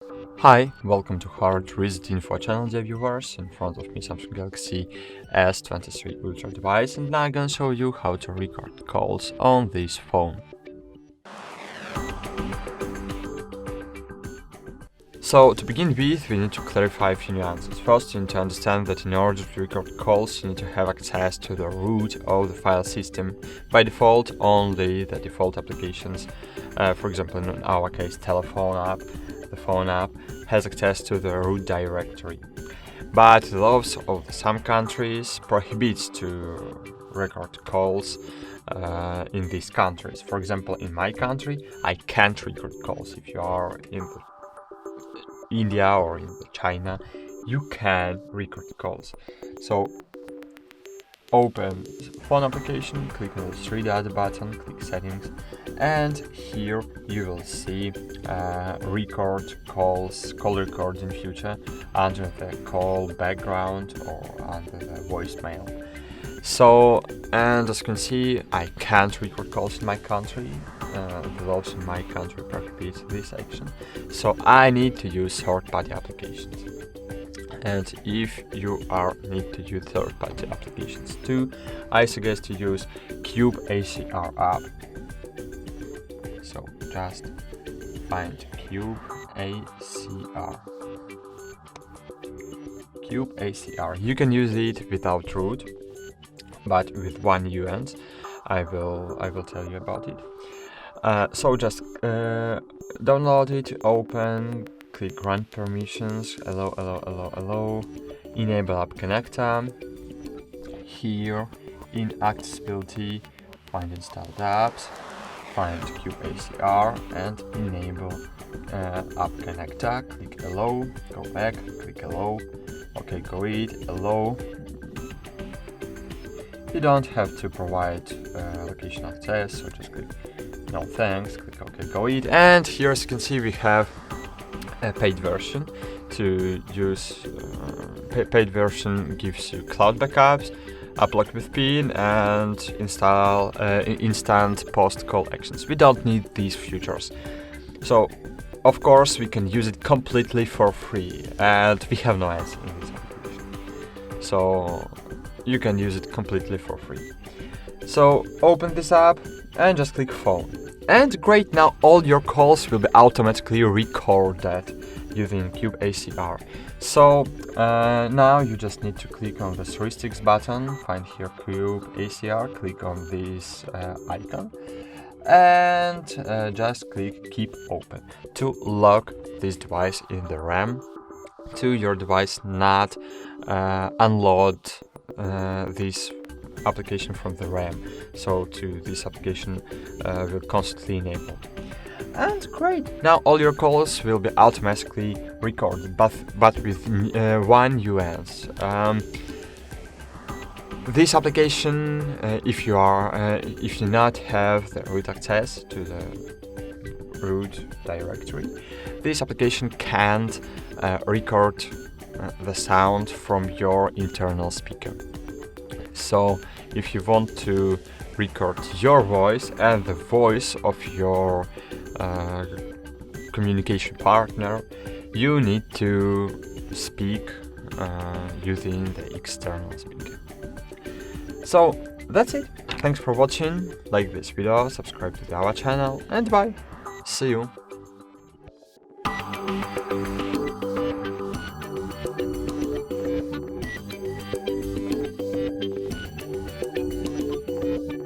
Hi, welcome to HardReset.Info channel, dear viewers. In front of me Samsung Galaxy S23 Ultra device, and now I'm gonna show you how to record calls on this phone. So to begin with, we need to clarify a few nuances. First, you need to understand that in order to record calls, you need to have access to the root of the file system. By default, only the default applications, for example in our case telephone app, the phone app, has access to the root directory. But the laws of some countries prohibits to record calls in these countries. For example, in my country, I can't record calls. If you are in India or in China, you can record calls. So open phone application, click on the three-dot button, click settings, and here you will see record calls, call recording feature under the call background or under the voicemail. So, and as you can see, I can't record calls in my country. The laws in my country prohibit this action. So I need to use third-party applications. And if you need to use third-party applications too, I suggest to use CubeACR app. So just find CubeACR. CubeACR. You can use it without root, but with one nuance. I will tell you about it. So just download it, open, click grant permissions, allow, enable app connector. Here in accessibility, find installed apps, find CubeACR and enable app connector. Click allow, go back, click allow, okay, go it, allow. You don't have to provide location access, so just click no thanks, click OK, go it, and here as you can see we have a paid version. To use paid version gives you cloud backups, upload with PIN, and install instant post call actions. We don't need these features. So of course we can use it completely for free, and we have no ads in this application. So you can use it completely for free. So open this app and just click phone. And great, now all your calls will be automatically recorded using CubeACR. So now you just need to click on the three sticks button, find here CubeACR, click on this icon, and just click keep open to lock this device in the RAM to your device, not unload this application from the RAM. So to this application will constantly enable. And great, now all your calls will be automatically recorded, but with one nuance. This application, if you do not have the root access to the root directory, this application can't record the sound from your internal speaker. So if you want to record your voice and the voice of your communication partner, you need to speak using the external speaker. So that's it. Thanks for watching. Like this video, subscribe to our channel, and bye. See you.